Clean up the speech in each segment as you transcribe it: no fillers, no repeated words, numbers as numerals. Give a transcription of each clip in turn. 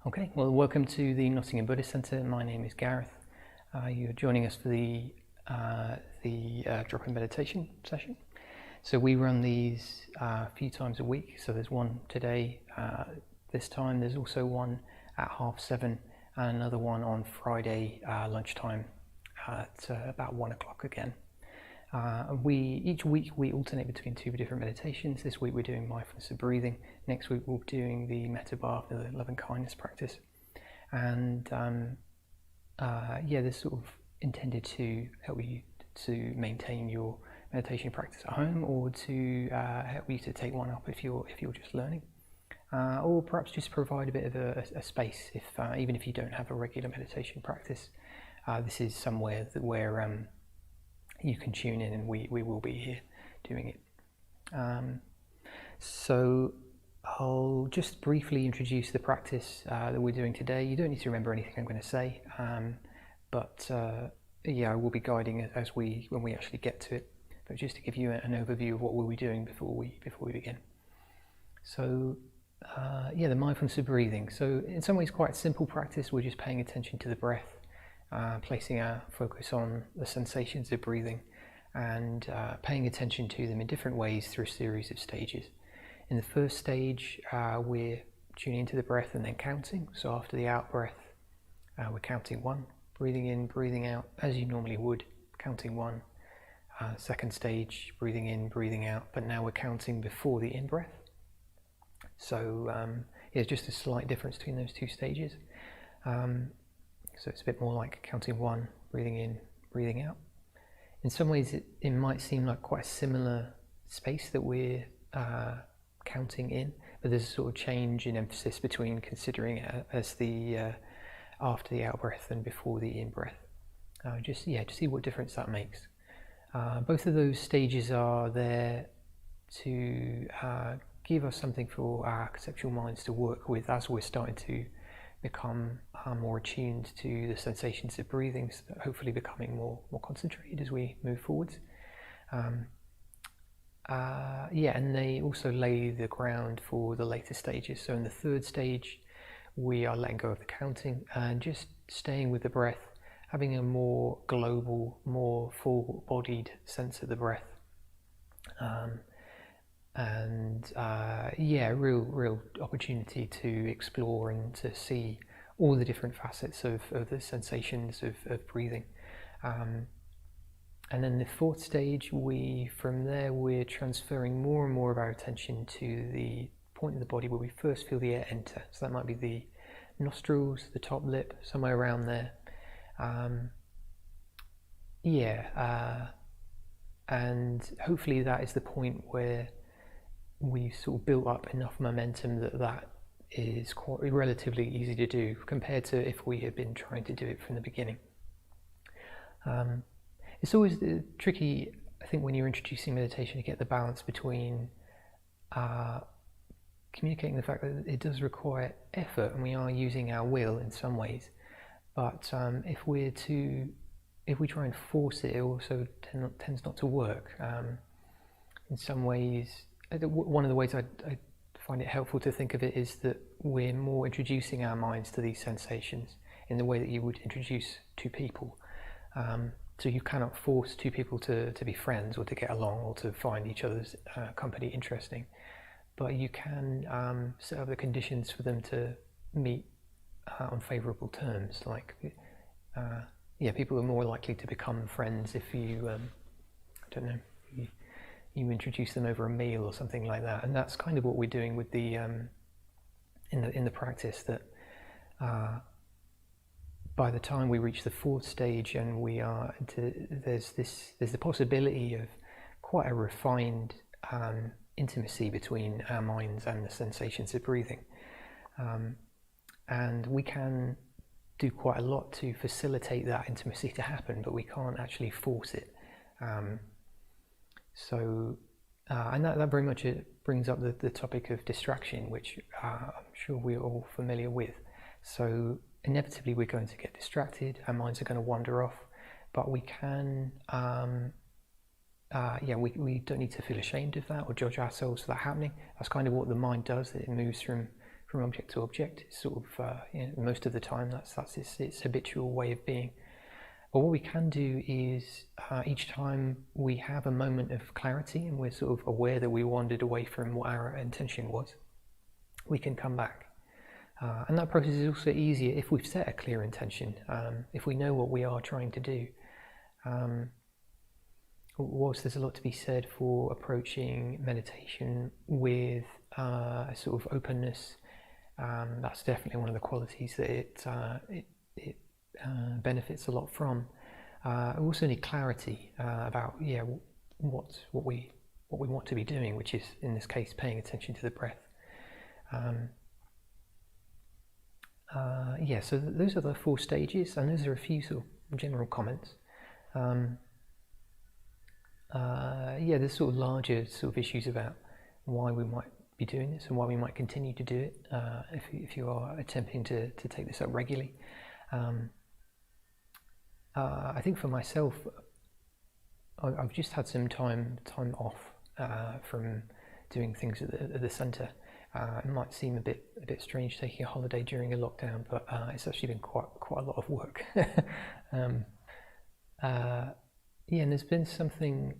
Okay, well, welcome to the Nottingham Buddhist Centre. My name is Gareth. You're joining us for the drop-in meditation session. So we run these a few times a week. So there's one today, this time. There's also one at 7:30 and another one on Friday lunchtime at about 1 o'clock again. Each week we alternate between two different meditations. This week we're doing Mindfulness of Breathing. Next week we'll be doing the Metta Bath, the love and kindness practice. And this sort of intended to help you to maintain your meditation practice at home, or to help you to take one up if you're just learning, or perhaps just provide a bit of a space if even if you don't have a regular meditation practice. This is somewhere where you can tune in, and we will be here doing it. So I'll just briefly introduce the practice that we're doing today. You don't need to remember anything I'm going to say, but I will be guiding it when we actually get to it. But just to give you an overview of what we'll be doing before we begin. So the mindfulness of breathing. So in some ways quite a simple practice. We're just paying attention to the breath, placing our focus on the sensations of breathing, and paying attention to them in different ways through a series of stages. In the first stage, we're tuning into the breath and then counting. So after the out breath, we're counting 1, breathing in, breathing out as you normally would, counting 1. Second stage, breathing in, breathing out, but now we're counting before the in breath. So just a slight difference between those two stages. So it's a bit more like counting 1, breathing in, breathing out. In some ways it might seem like quite a similar space that we're counting in, but there's a sort of change in emphasis between considering it as the after the out breath and before the in breath. Just to see what difference that makes. Both of those stages are there to give us something for our conceptual minds to work with as we're starting to become more attuned to the sensations of breathing, hopefully becoming more concentrated as we move forwards. And they also lay the ground for the later stages. So in the third stage, we are letting go of the counting and just staying with the breath, having a more global, more full-bodied sense of the breath. Real opportunity to explore and to see all the different facets of the sensations of breathing. And then the fourth stage, from there we're transferring more and more of our attention to the point of the body where we first feel the air enter. So that might be the nostrils, the top lip, somewhere around there. And hopefully that is the point where we sort of built up enough momentum that is quite relatively easy to do compared to if we had been trying to do it from the beginning. It's always tricky, I think, when you're introducing meditation to get the balance between communicating the fact that it does require effort and we are using our will in some ways, but if we try and force it, it also tends not to work. In some ways, one of the ways I find it helpful to think of it is that we're more introducing our minds to these sensations in the way that you would introduce two people. So you cannot force two people to be friends or to get along or to find each other's company interesting, but you can set up the conditions for them to meet on favourable terms. Like, people are more likely to become friends if you, you introduce them over a meal or something like that. And that's kind of what we're doing with the in the practice. That by the time we reach the fourth stage and there's the possibility of quite a refined intimacy between our minds and the sensations of breathing, and we can do quite a lot to facilitate that intimacy to happen, but we can't actually force it. And that very much brings up the topic of distraction, which I'm sure we're all familiar with. So inevitably we're going to get distracted, our minds are going to wander off, but we can, we don't need to feel ashamed of that or judge ourselves for that happening. That's kind of what the mind does. It moves from from object to object. It's sort of most of the time that's its habitual way of being. But what we can do is each time we have a moment of clarity and we're sort of aware that we wandered away from what our intention was, we can come back. And that process is also easier if we've set a clear intention, if we know what we are trying to do. Whilst there's a lot to be said for approaching meditation with a sort of openness, that's definitely one of the qualities that it benefits a lot from. We also need clarity about what we want to be doing, which is in this case paying attention to the breath. So those are the 4 stages, and those are a few sort of general comments. There's sort of larger sort of issues about why we might be doing this and why we might continue to do it if you are attempting to take this up regularly. I think for myself, I've just had some time off from doing things at the centre. It might seem a bit strange taking a holiday during a lockdown, but it's actually been quite a lot of work. And there's been something.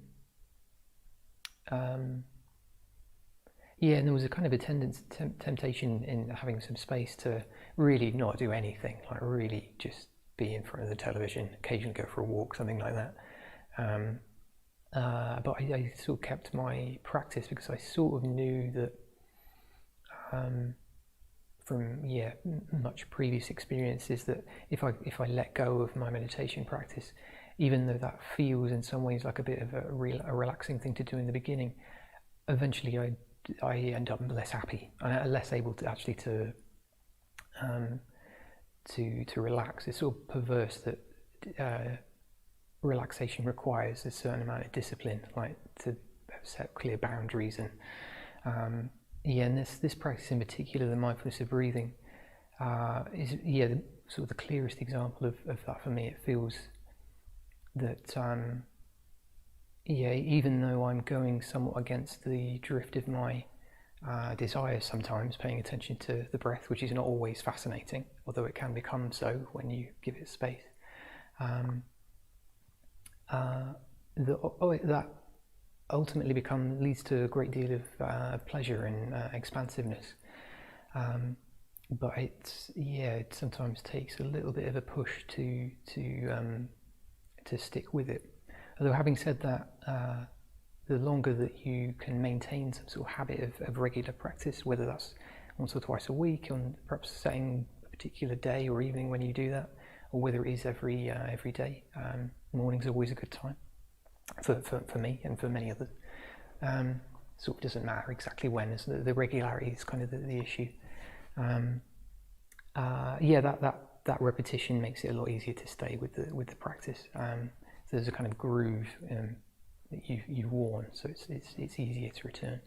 And there was a kind of temptation in having some space to really not do anything, like really just be in front of the television, occasionally go for a walk, something like that. But I sort of kept my practice because I sort of knew that from much previous experiences that if I let go of my meditation practice, even though that feels in some ways like a bit of a relaxing thing to do in the beginning, eventually I end up less happy, less able to actually to relax. It's sort of perverse that relaxation requires a certain amount of discipline, like to set clear boundaries. And and this practice in particular, the mindfulness of breathing, is sort of the clearest example of that for me. It feels that even though I'm going somewhat against the drift of my desires sometimes, paying attention to the breath, which is not always fascinating, although it can become so when you give it space, that ultimately leads to a great deal of pleasure and expansiveness. But it sometimes takes a little bit of a push to stick with it. Although having said that, the longer that you can maintain some sort of habit of regular practice, whether that's once or twice a week, on perhaps setting a particular day or evening when you do that, or whether it is every day, morning's always a good time for me and for many others. Sort of doesn't matter exactly when. The regularity is kind of the issue. That repetition makes it a lot easier to stay with the practice. So there's a kind of groove that you've worn, so it's easier to return.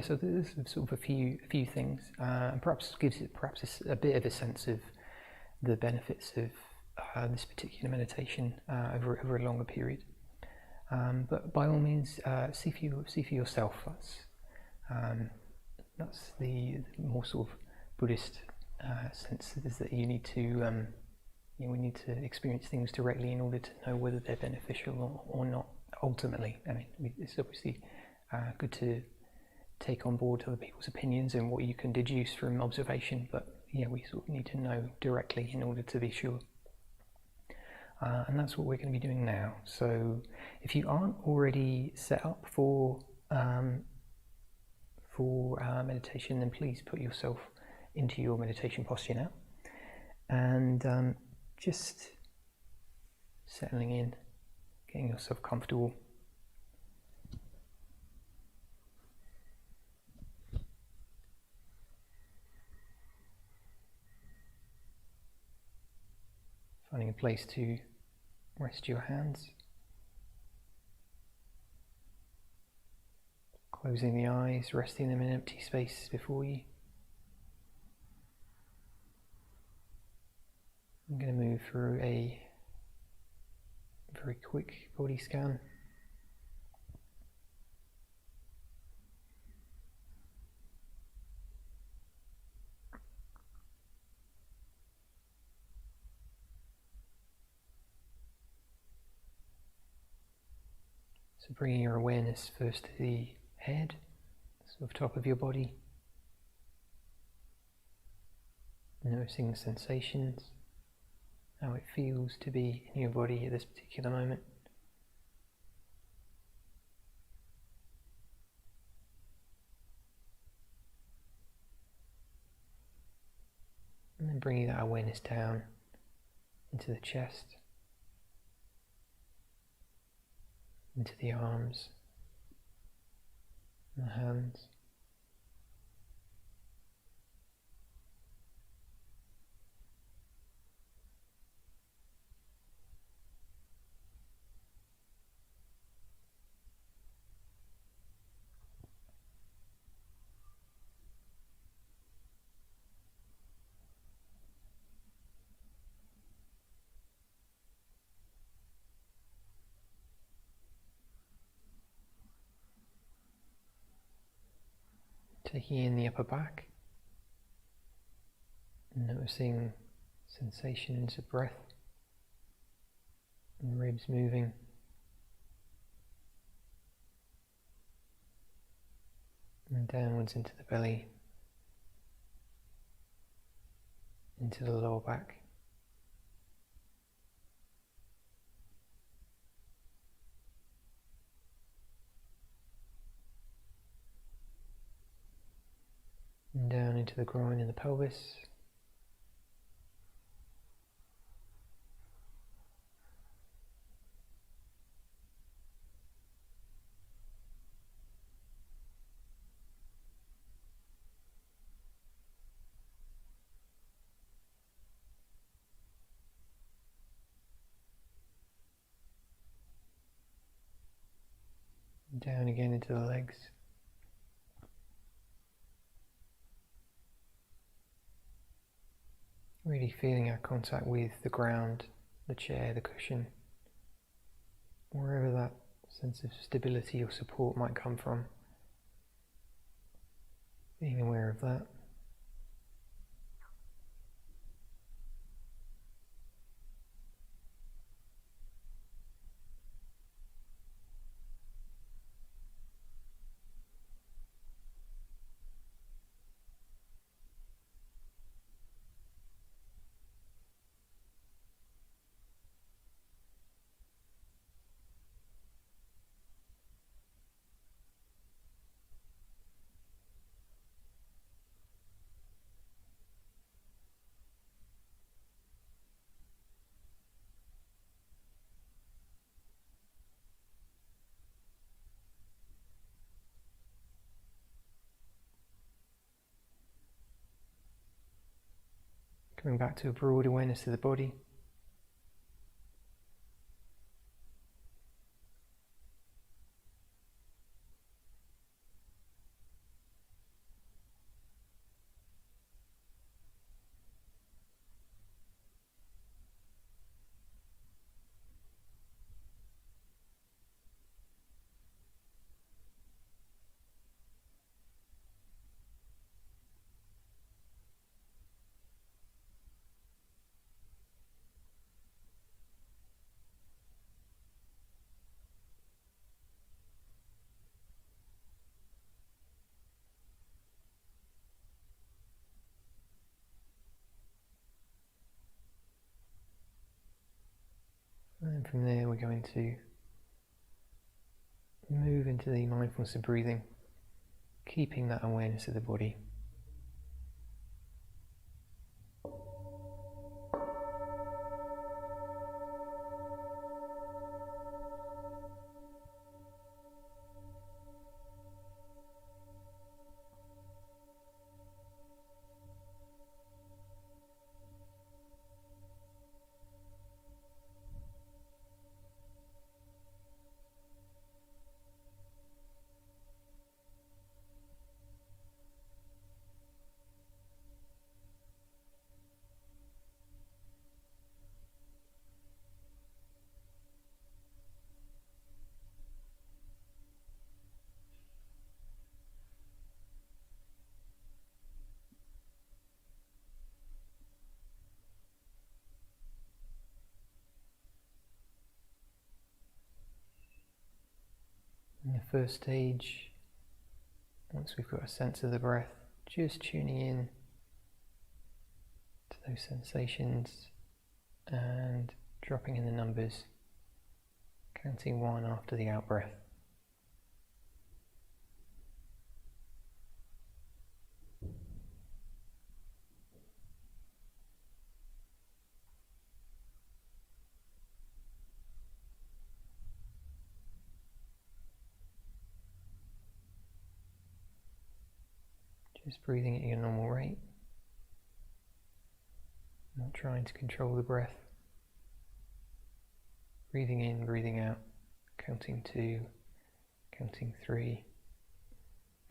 So there's sort of a few things, and perhaps gives it a bit of a sense of the benefits of this particular meditation over a longer period. But by all means, see for yourself. That's the more sort of Buddhist sense, is that you need to we need to experience things directly in order to know whether they're beneficial or not. Ultimately, I mean, it's obviously good to take on board other people's opinions and what you can deduce from observation, but we sort of need to know directly in order to be sure. And that's what we're going to be doing now. So if you aren't already set up for meditation, then please put yourself into your meditation posture now, and just settling in, getting yourself comfortable. Finding a place to rest your hands. Closing the eyes, resting them in empty space before you. I'm going to move through a very quick body scan. So bringing your awareness first to the head, sort of top of your body, noticing the sensations, how it feels to be in your body at this particular moment. And then bringing that awareness down into the chest, into the arms and the hands. Taking in the upper back, noticing sensations of breath and ribs moving. And downwards into the belly, into the lower back. And down into the groin and the pelvis. Down again into the legs. Really feeling our contact with the ground, the chair, the cushion, wherever that sense of stability or support might come from. Being aware of that. Coming back to a broad awareness of the body. And from there we're going to move into the mindfulness of breathing, keeping that awareness of the body. first stage, once we've got a sense of the breath, just tuning in to those sensations and dropping in the numbers, counting 1 after the out breath. Just breathing at your normal rate, not trying to control the breath. Breathing in, breathing out, counting 2, counting 3,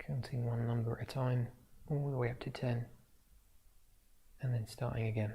counting 1 number at a time, all the way up to 10, and then starting again.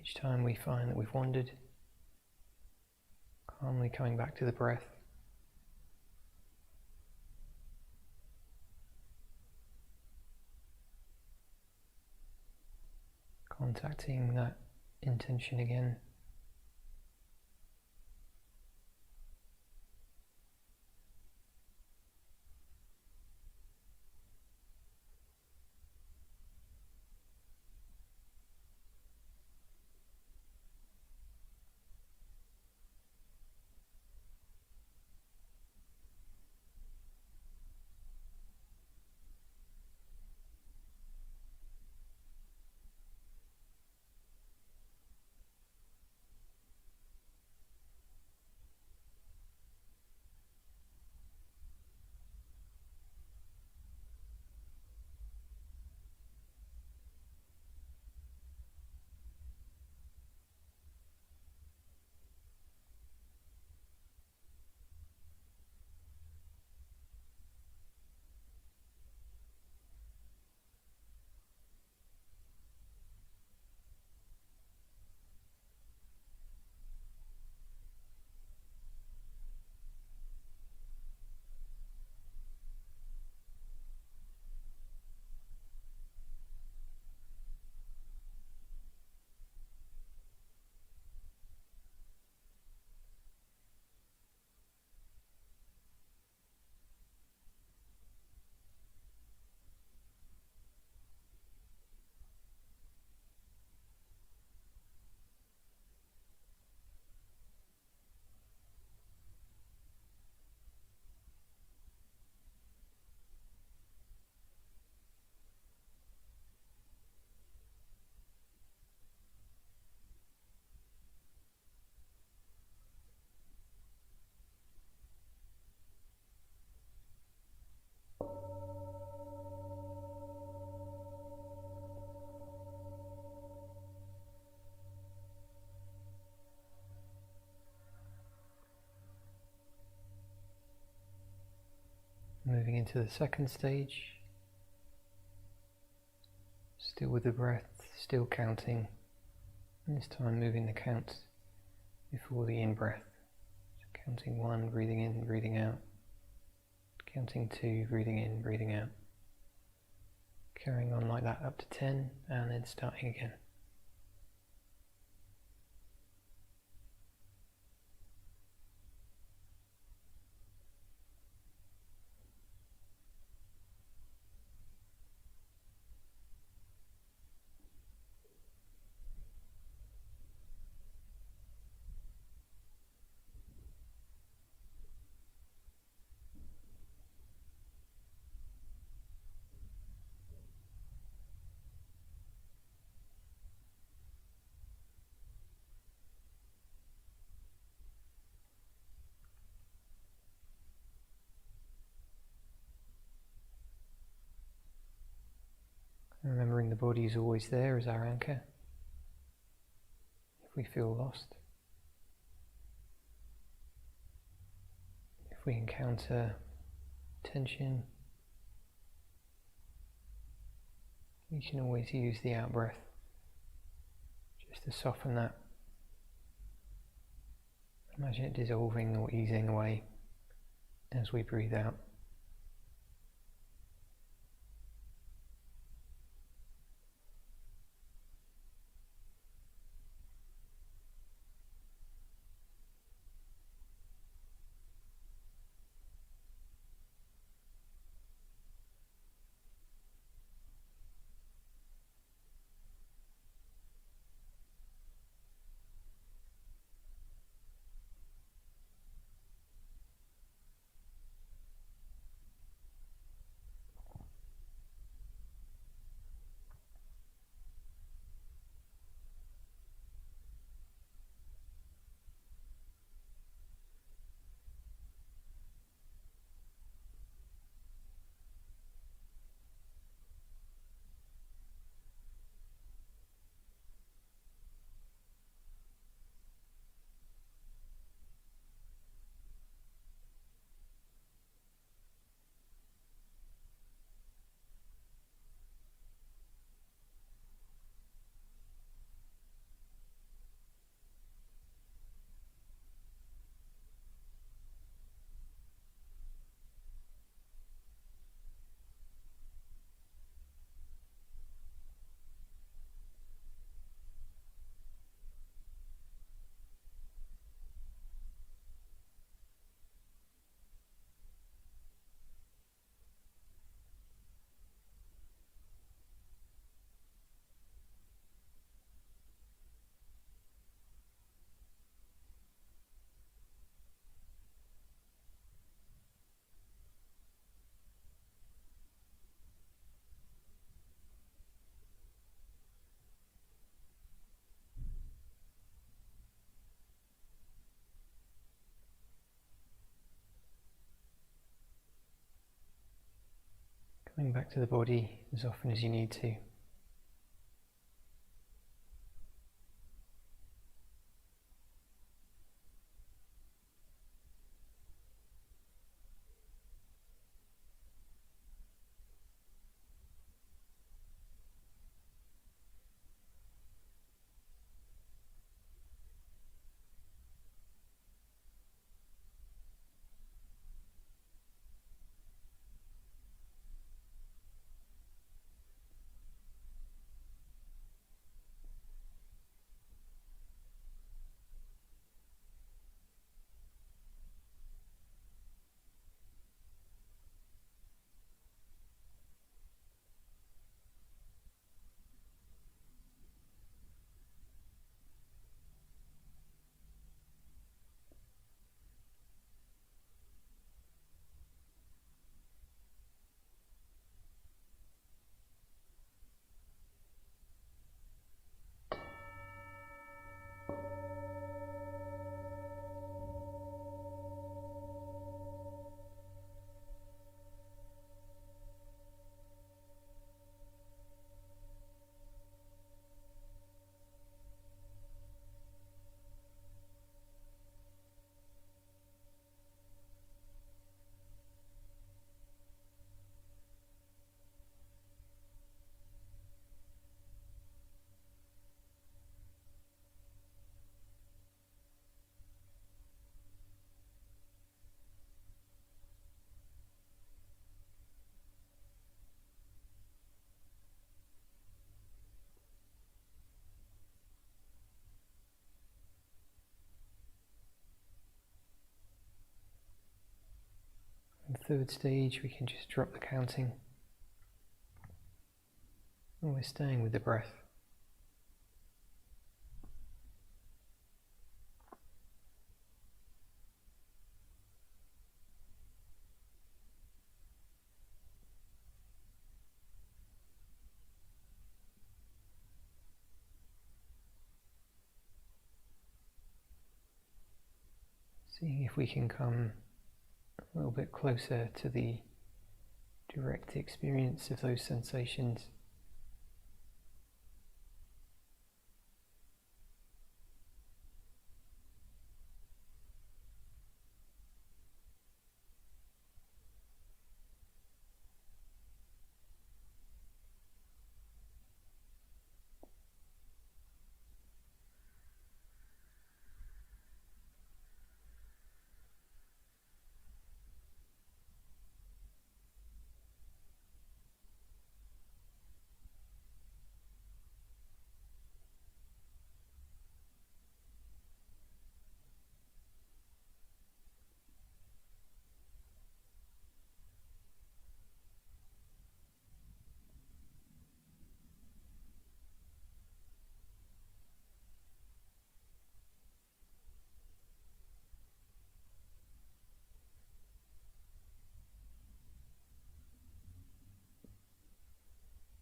Each time we find that we've wandered, calmly coming back to the breath, contacting that intention again, moving into the second stage, still with the breath, still counting, and this time moving the count before the in-breath. So counting 1, breathing in, breathing out. Counting 2, breathing in, breathing out. Carrying on like that up to 10, and then starting again. Remembering the body is always there as our anchor. If we feel lost, if we encounter tension, we can always use the out-breath just to soften that. Imagine it dissolving or easing away as we breathe out. Coming back to the body as often as you need to. third stage, we can just drop the counting. And we're staying with the breath. Seeing if we can come a little bit closer to the direct experience of those sensations.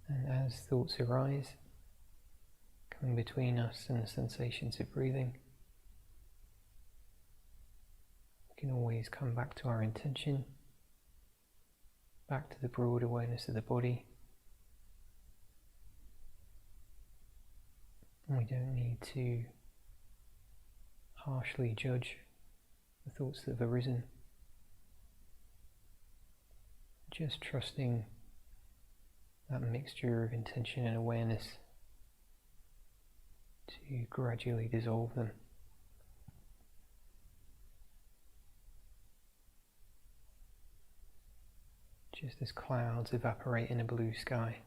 And as thoughts arise, coming between us and the sensations of breathing, we can always come back to our intention, back to the broad awareness of the body. And we don't need to harshly judge the thoughts that have arisen, just trusting that mixture of intention and awareness to gradually dissolve them. Just as clouds evaporate in a blue sky.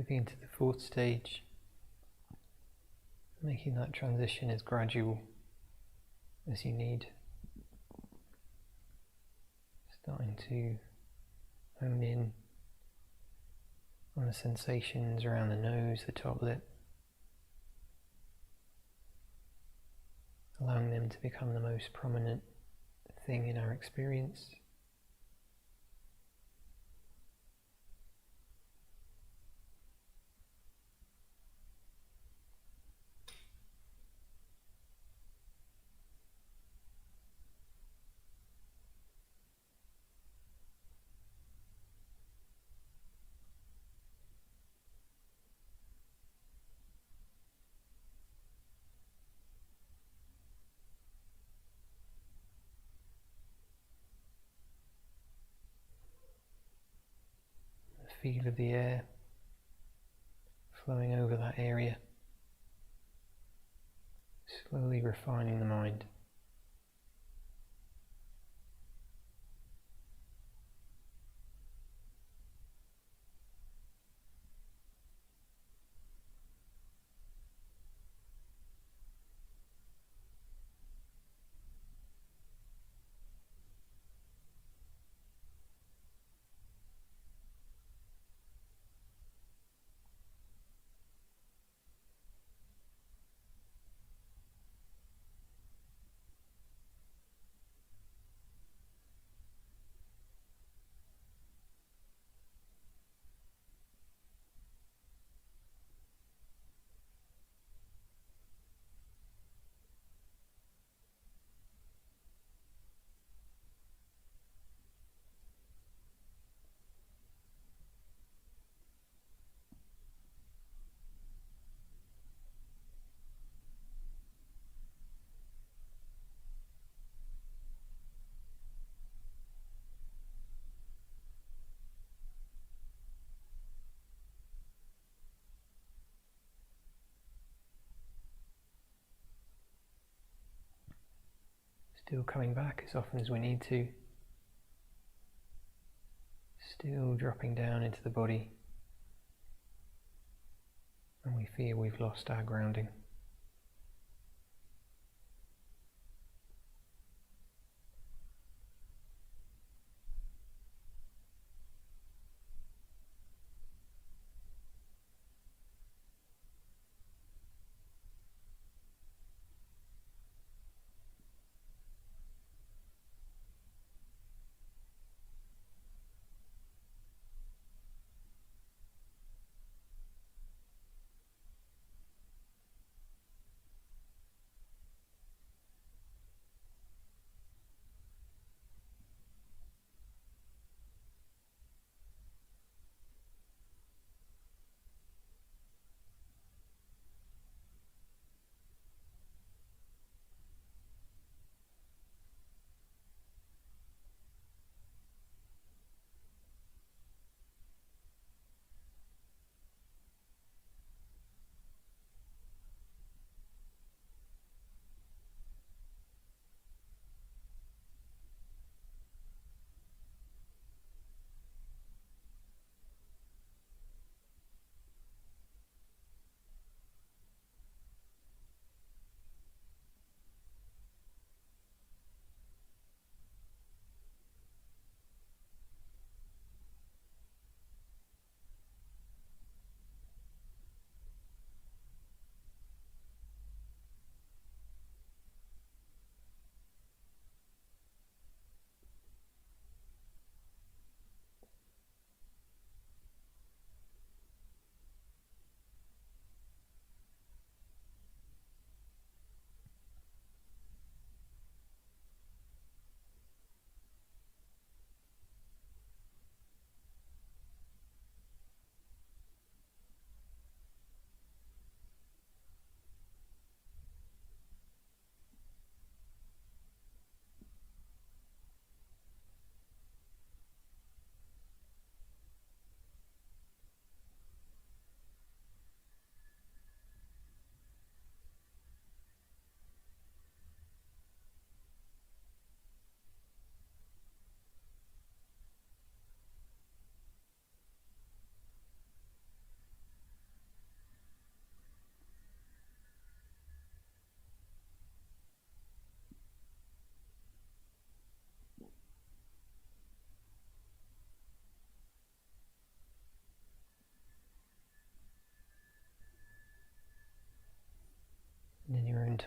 Moving into the fourth stage, making that transition as gradual as you need. Starting to hone in on the sensations around the nose, the top lip, allowing them to become the most prominent thing in our experience. The feel of the air flowing over that area, slowly refining the mind. Still coming back as often as we need to. Still dropping down into the body when we feel we've lost our grounding.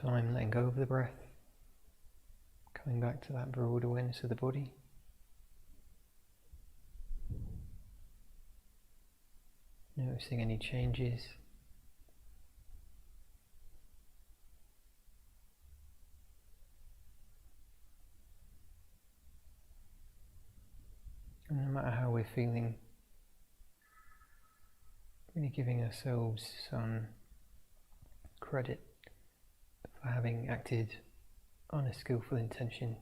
time letting go of the breath, coming back to that broad awareness of the body. Noticing any changes. And no matter how we're feeling, really giving ourselves some credit for having acted on a skillful intention,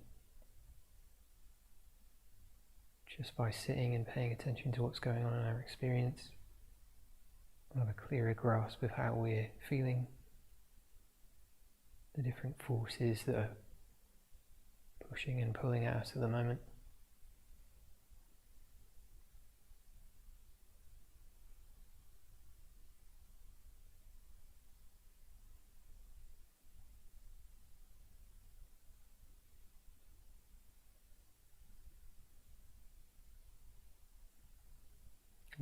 just by sitting and paying attention to what's going on in our experience. We'll have a clearer grasp of how we're feeling, the different forces that are pushing and pulling at us at the moment.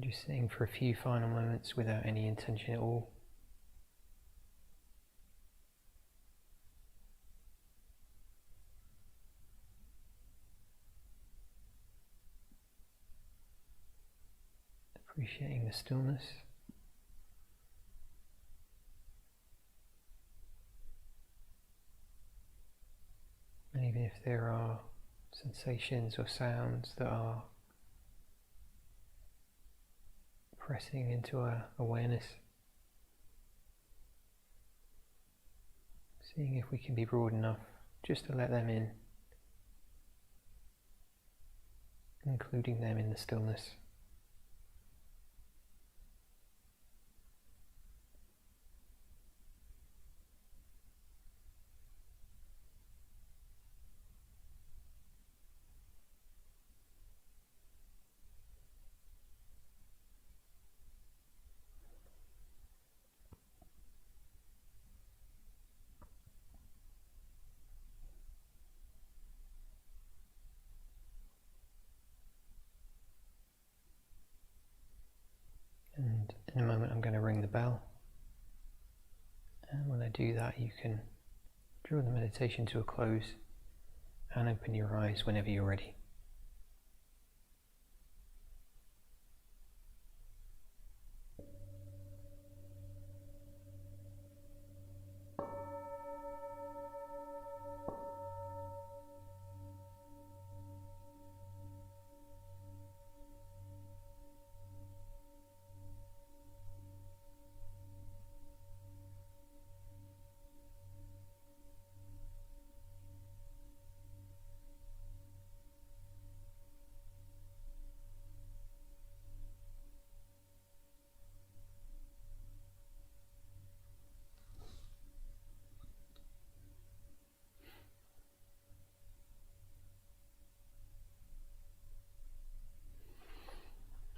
Just sitting for a few final moments without any intention at all. Appreciating the stillness. And even if there are sensations or sounds that are pressing into our awareness, seeing if we can be broad enough just to let them in, including them in the stillness. And in a moment I'm going to ring the bell, and when I do that you can draw the meditation to a close and open your eyes whenever you're ready.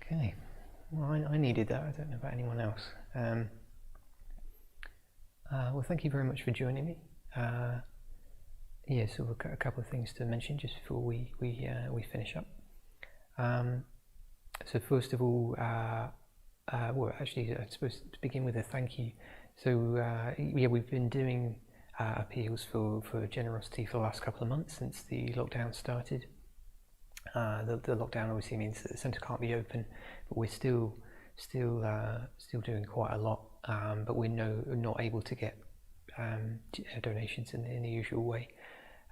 Okay, well I needed that. I don't know about anyone else. Well, thank you very much for joining me. Yeah, so we've got a couple of things to mention just before we finish up. So first of all, well, actually, I suppose to begin with a thank you. So yeah, we've been doing appeals for generosity for the last couple of months since the lockdown started. The lockdown obviously means that the centre can't be open, but we're still doing quite a lot. But we're not able to get donations in the usual way.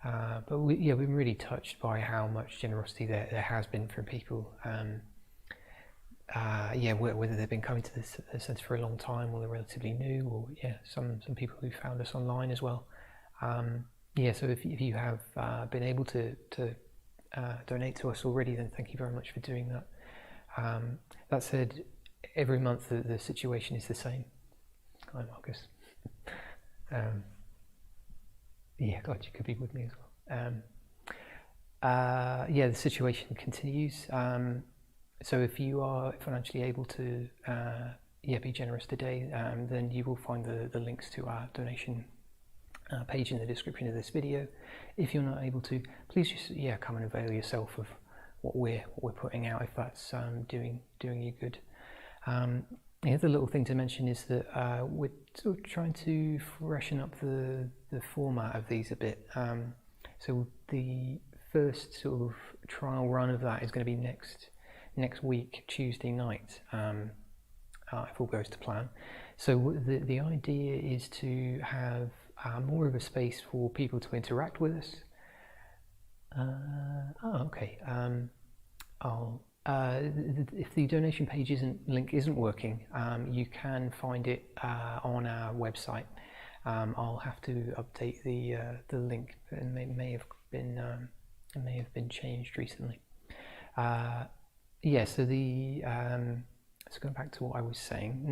But we've been really touched by how much generosity there has been from people. Yeah, whether they've been coming to the centre for a long time or they're relatively new, or yeah, some people who found us online as well. Yeah, so if you have been able to donate to us already, then thank you very much for doing that. That said, every month the situation is the same. Hi Marcus. Yeah, God, you could be with me as well. Yeah, the situation continues. So if you are financially able to be generous today, then you will find the links to our donation page in the description of this video. If you're not able to, please just come and avail yourself of what we're putting out, if that's doing you good. The other little thing to mention is that we're sort of trying to freshen up the the format of these a bit. So the first sort of trial run of that is going to be next week, Tuesday night, if all goes to plan. So the idea is to have more of a space for people to interact with us. Okay. If the donation page link isn't working, you can find it on our website. I'll have to update the link. It may have been changed recently. Yeah. So let's go back to what I was saying.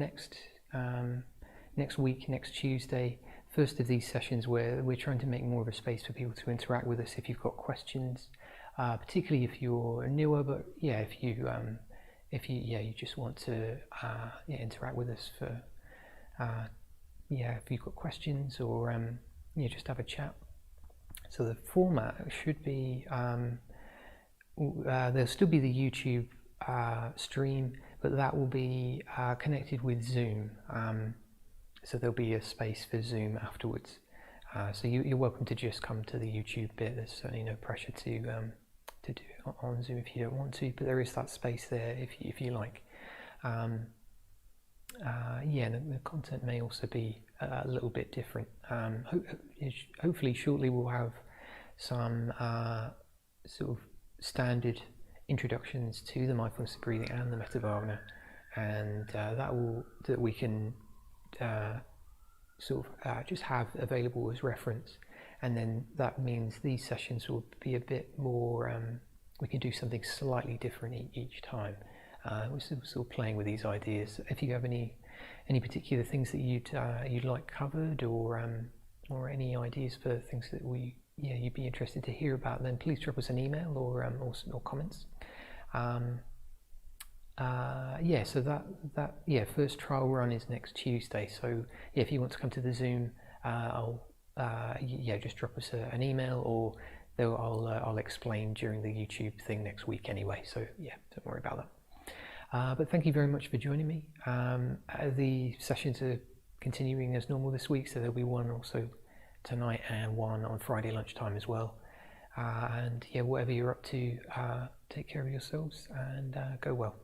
Next week, next Tuesday, first of these sessions where we're trying to make more of a space for people to interact with us if you've got questions, particularly if you're newer, but yeah, if you just want to interact with us for if you've got questions or just have a chat. So the format should be there'll still be the YouTube stream, but that will be connected with Zoom. So there'll be a space for Zoom afterwards. So you're welcome to just come to the YouTube bit. There's certainly no pressure to do it on Zoom if you don't want to, but there is that space there if you like. The content may also be a little bit different. Hopefully shortly we'll have some sort of standard introductions to the mindfulness of breathing and the Metta Bhavana, and that we can just have available as reference, and then that means these sessions will be a bit more, we can do something slightly different each time. We're sort of playing with these ideas. If you have any particular things that you'd like covered, or any ideas for things that you'd be interested to hear about, then please drop us an email or comments. So that first trial run is next Tuesday. So if you want to come to the Zoom, just drop us an email, or I'll explain during the YouTube thing next week anyway. So don't worry about that. But thank you very much for joining me. The sessions are continuing as normal this week, so there'll be one also tonight and one on Friday lunchtime as well. And whatever you're up to, take care of yourselves and go well.